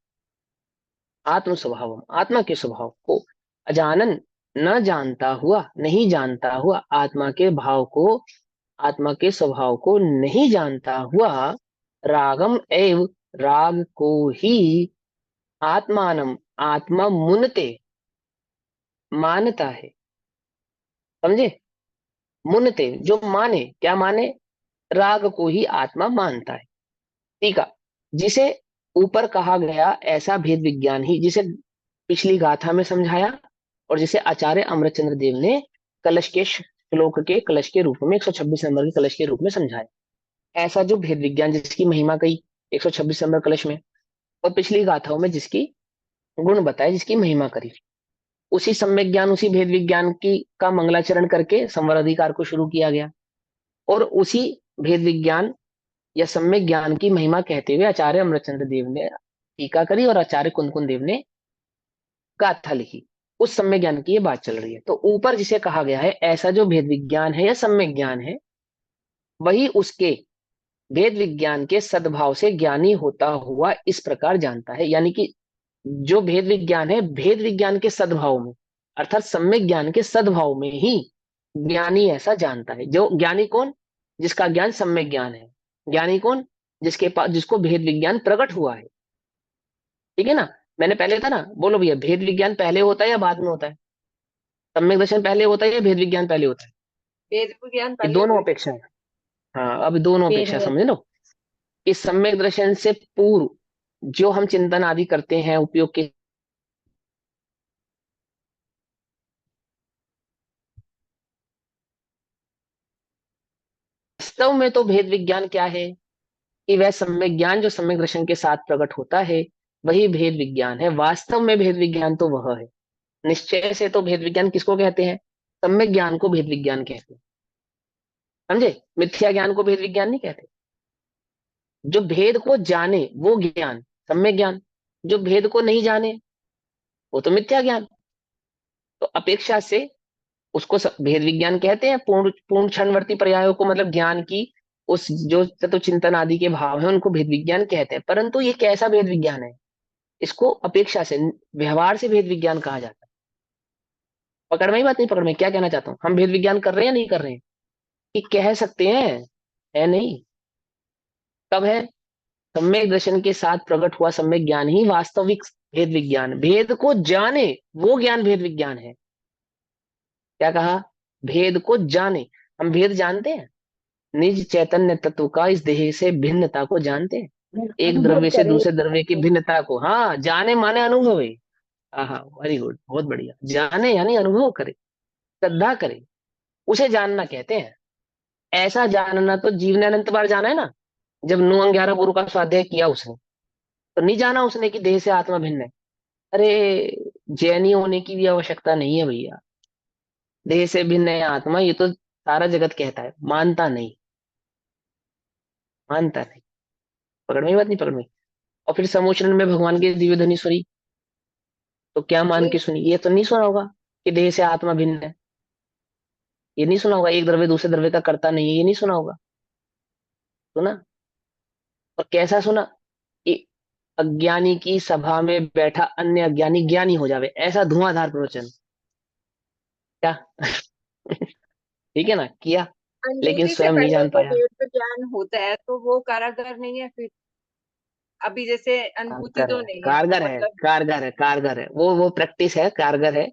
आत्म स्वभाव आत्मा के स्वभाव को अजानन न जानता हुआ, नहीं जानता हुआ, आत्मा के भाव को, आत्मा के स्वभाव को नहीं जानता हुआ, रागम एव राग को ही आत्मानम आत्मा मुनते मानता है। समझे? मुनते जो माने, क्या माने? राग को ही आत्मा मानता है। ठीक है। जिसे ऊपर कहा गया ऐसा भेद विज्ञान ही, जिसे पिछली गाथा में समझाया और जिसे आचार्य अमृतचंद्र देव ने कलश के श्लोक के कलश के रूप में, 126 नंबर के कलश के रूप में समझाया, ऐसा जो भेद विज्ञान जिसकी महिमा कही 126 नंबर कलश में, और पिछली गाथाओं में जिसकी गुण बताए, जिसकी महिमा करी, उसी सम्यक ज्ञान, उसी भेद विज्ञान की का मंगलाचरण करके संवर अधिकार को शुरू किया गया। और उसी भेद विज्ञान या सम्यक ज्ञान की महिमा कहते हुए आचार्य अमृतचंद्र देव ने टीका करी और आचार्य कुंदकुंद देव ने गाथा लिखी। उस सम्यक ज्ञान की ये बात चल रही है। तो ऊपर जिसे कहा गया है ऐसा जो भेद विज्ञान है या सम्यक ज्ञान है, वही उसके भेद विज्ञान के सद्भाव से ज्ञानी होता हुआ इस प्रकार जानता है। यानी कि जो भेद विज्ञान है, भेद विज्ञान के सद्भाव में, अर्थात सम्यक ज्ञान के सद्भाव में ही ज्ञानी ऐसा जानता है। जो ज्ञानी कौन? जिसका ज्ञान सम्यक ज्ञान है। ज्ञानी कौन? जिसके पास, जिसको भेद विज्ञान प्रकट हुआ है। ठीक है ना? मैंने पहले था ना, बोलो भैया, भेद विज्ञान पहले होता है या बाद में होता है? सम्यक दर्शन पहले होता है या भेद विज्ञान पहले होता है? वेद विज्ञान ये पहले दोनों हुए। अपेक्षा है। हाँ, अब दोनों वेद अपेक्षा समझ लो कि सम्यक दर्शन से पूर्व जो हम चिंतन आदि करते हैं, उपयोग के वास्तव में तो भेद विज्ञान क्या है कि वह सम्यक ज्ञान जो सम्यक दर्शन के साथ प्रकट होता है वही भेद विज्ञान है। वास्तव में भेद विज्ञान तो वह है। निश्चय से तो भेद विज्ञान किसको कहते हैं? सम्यक ज्ञान को भेद विज्ञान कहते हैं। समझे? मिथ्या ज्ञान को भेद विज्ञान नहीं कहते। जो भेद को जाने वो ज्ञान सम्यक ज्ञान, जो भेद को नहीं जाने वो तो मिथ्या ज्ञान। तो अपेक्षा से उसको भेद विज्ञान कहते हैं। पूर्ण पूर्ण क्षणवर्ती पर्यायों को, मतलब ज्ञान की उस जो तत्व चिंतन आदि के भाव है उनको भेद विज्ञान कहते हैं। परंतु ये कैसा भेद विज्ञान है? इसको अपेक्षा से, व्यवहार से भेद विज्ञान कहा जाता है। पकड़ में ही बात नहीं? पकड़ में क्या कहना चाहता हूं? हम भेद विज्ञान कर रहे हैं या नहीं कर रहे हैं? कि कह सकते हैं, है नहीं। कब है? सम्यक दर्शन के साथ प्रकट हुआ सम्यक ज्ञान ही वास्तविक भेद विज्ञान, भेद को जाने वो ज्ञान भेद विज्ञान है। क्या कहा? भेद को जाने। हम भेद जानते हैं, निज चैतन्य तत्व का इस देह से भिन्नता को जानते हैं, एक द्रव्य से दूसरे द्रव्य की भिन्नता को। हाँ, जाने माने अनुभव है। हाँ, वेरी गुड, बहुत बढ़िया। जाने यानी अनुभव करे, श्रद्धा करे, उसे जानना कहते हैं। ऐसा जानना तो जीव ने अनंत बार जाना है ना। जब 9-11 गुरु का स्वाध्याय किया उसने, तो नहीं जाना उसने कि देह से आत्मा भिन्न है। अरे, जैनी होने की भी आवश्यकता नहीं है भैया। देह से भिन्न है आत्मा, ये तो सारा जगत कहता है, मानता नहीं, मानता नहीं। पकड़ में ही बात नहीं? पकड़ में। और फिर समोचरण में भगवान की दिव्य ध्वनि सुनी, तो क्या मान के सुनी? ये तो नहीं सुना होगा कि देह से आत्मा भिन्न है। ये नहीं सुना होगा एक द्रव्य दूसरे द्रव्य का कर्ता नहीं है। ये नहीं सुना होगा। सुना? और कैसा सुना? कि अज्ञानी की सभा में बैठा अन्य अज्ञानी ज्ञानी हो जावे, ऐसा धुआंधार प्रवचन। क्या? ठीक है ना? किया, लेकिन अनुभूति से स्वयं नहीं पहले जान जो पाया। वेद ज्ञान होता है तो वो कारागर नहीं है फिर? अभी जैसे अनुभूति कारगर तो है, नहीं है वो कारगर है, मतलब। कारगर है, कारगर है। वो प्रैक्टिस है, कारगर है।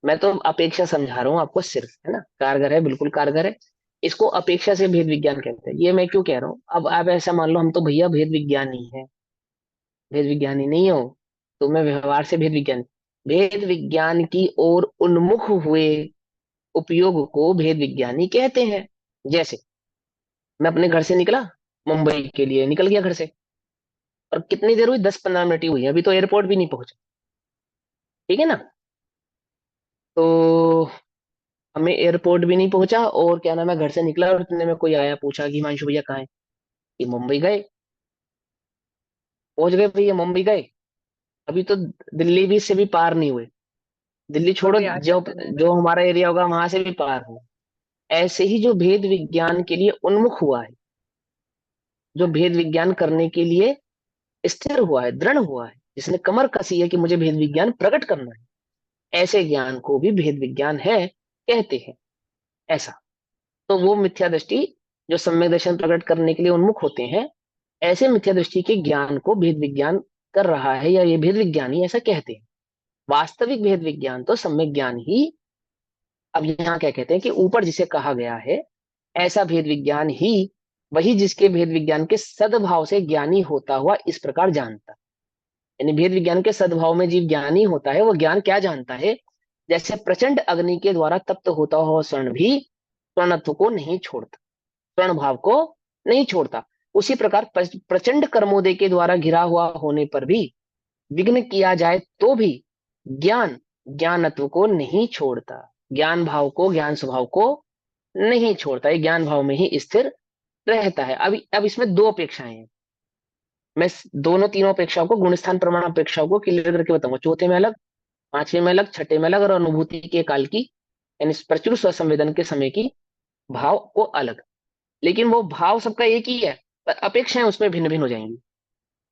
मैं तो अपेक्षा समझा रहा हूँ आपको सिर्फ, है ना। कारगर है, बिल्कुल कारगर है। इसको अपेक्षा से भेद विज्ञान कहते हैं। ये मैं क्यों कह रहा हूँ? अब आप ऐसा मान लो हम तो भैया भेद विज्ञानी है। भेद विज्ञानी नहीं हो तो मैं व्यवहार से भेद विज्ञान, भेद विज्ञान की ओर उन्मुख हुए उपयोग को भेद विज्ञानी कहते हैं। जैसे मैं अपने घर से निकला, मुंबई के लिए निकल गया घर से, और कितनी देर हुई? 10-15 मिनट ही हुई, अभी तो एयरपोर्ट भी नहीं पहुंचा। ठीक है ना? तो हमें एयरपोर्ट भी नहीं पहुंचा, और क्या नाम है, घर से निकला और इतने में कोई आया, पूछा कि हिमांशु भैया कहाँ है? कि मुंबई गए। पहुंच गए भैया, मुंबई गए। अभी तो दिल्ली भी से भी पार नहीं हुए। दिल्ली छोड़ो, अभी आ जो जाता है। जो हमारा एरिया होगा वहां से भी पार हुए। ऐसे ही जो भेद विज्ञान के लिए उन्मुख हुआ है, जो भेद विज्ञान करने के लिए स्थिर हुआ है, दृढ़ हुआ है, जिसने कमर कसी है कि मुझे भेद विज्ञान प्रकट करना है, ऐसे ज्ञान को भी भेद विज्ञान है कहते हैं। ऐसा तो वो मिथ्या दृष्टि जो सम्यक दर्शन प्रकट करने के लिए उन्मुख होते हैं, ऐसे मिथ्या दृष्टि के ज्ञान को भेद विज्ञान कर रहा है, या ये भेद विज्ञानी ऐसा कहते हैं। वास्तविक भेद विज्ञान तो सम्यक ज्ञान ही। अब यहाँ क्या कहते हैं कि ऊपर जिसे कहा गया है ऐसा भेद विज्ञान ही वही जिसके भेद विज्ञान के सद्भाव से ज्ञानी होता हुआ इस प्रकार जानता। यानी भेद विज्ञान के सद्भाव में जीव ज्ञानी होता है, वो ज्ञान क्या जानता है? जैसे प्रचंड अग्नि के द्वारा तप्त होता हुआ स्वर्ण भी स्वर्णत्व को नहीं छोड़ता, स्वर्ण भाव को नहीं छोड़ता, उसी प्रकार प्रचंड कर्मोदय के द्वारा घिरा हुआ होने पर भी विघ्न किया जाए तो भी ज्ञान ज्ञानत्व को नहीं छोड़ता, ज्ञान भाव को, ज्ञान स्वभाव को नहीं छोड़ता, ये ज्ञान भाव में ही स्थिर रहता है। अब इसमें दो अपेक्षाएं हैं। मैं दोनों तीनों अपेक्षाओं को, गुण स्थान प्रमाण अपेक्षाओं को क्लियर करके बताऊंगा। चौथे में अलग, पांचवें में अलग, छठे में अलग, और अनुभूति के काल की यानी प्रचुर स्वसंवेदन के समय की भाव को अलग। लेकिन वो भाव सबका एक ही है, पर अपेक्षाएं उसमें भिन्न भिन्न हो जाएंगी।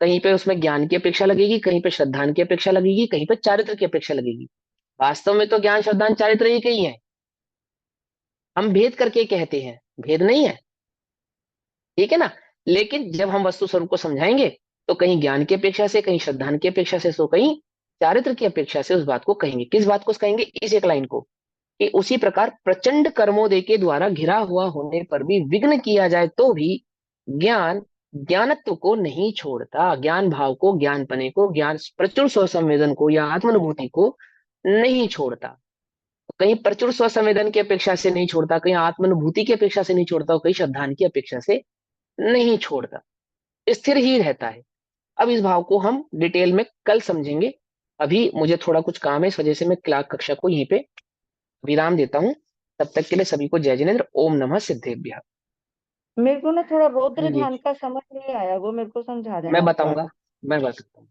कहीं पे उसमें ज्ञान की अपेक्षा लगेगी, कहीं पे श्रद्धान की अपेक्षा लगेगी, कहीं पे चारित्र की अपेक्षा लगेगी। वास्तव में तो ज्ञान श्रद्धान चारित्र एक ही है। हम भेद करके कहते हैं, भेद नहीं है। ठीक है ना? लेकिन जब हम वस्तु स्वरूप को समझाएंगे तो कहीं ज्ञान की अपेक्षा से, कहीं श्रद्धान की अपेक्षा से, तो कहीं चारित्र की अपेक्षा से उस बात को कहेंगे। किस बात को कहेंगे? इस एक लाइन को, कि उसी प्रकार प्रचंड कर्मोदय के द्वारा घिरा हुआ होने पर भी विघ्न किया जाए तो भी ज्ञान ज्ञानत्व को नहीं छोड़ता, ज्ञान भाव को, ज्ञानपने को, ज्ञान प्रचुर स्वसंवेदन को या आत्मानुभूति को नहीं छोड़ता। कहीं प्रचुर स्वसंवेदन की अपेक्षा से नहीं छोड़ता, कहीं आत्मानुभूति की अपेक्षा से नहीं छोड़ता और कहीं श्रद्धान की अपेक्षा से नहीं छोड़ता, स्थिर ही रहता है। अब इस भाव को हम डिटेल में कल समझेंगे। अभी मुझे थोड़ा कुछ काम है, इस वजह से मैं क्लास कक्षा को यहीं पे विराम देता हूँ। तब तक के लिए सभी को जय जिनेन्द्र। ओम नमः सिद्धेभ्यः। मेरे को ना थोड़ा रौद्र हाँ जी, ध्यान का समझ नहीं आया, वो मेरे को समझा मैं देना एक बार। बताऊंगा, मैं बता सकता हूँ।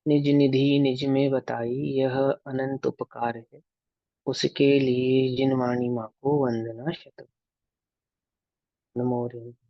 निज निधि निज में बताई, यह अनंत उपकार है, उसके लिए जिन वाणी माँ को वंदना शत। नमो रे।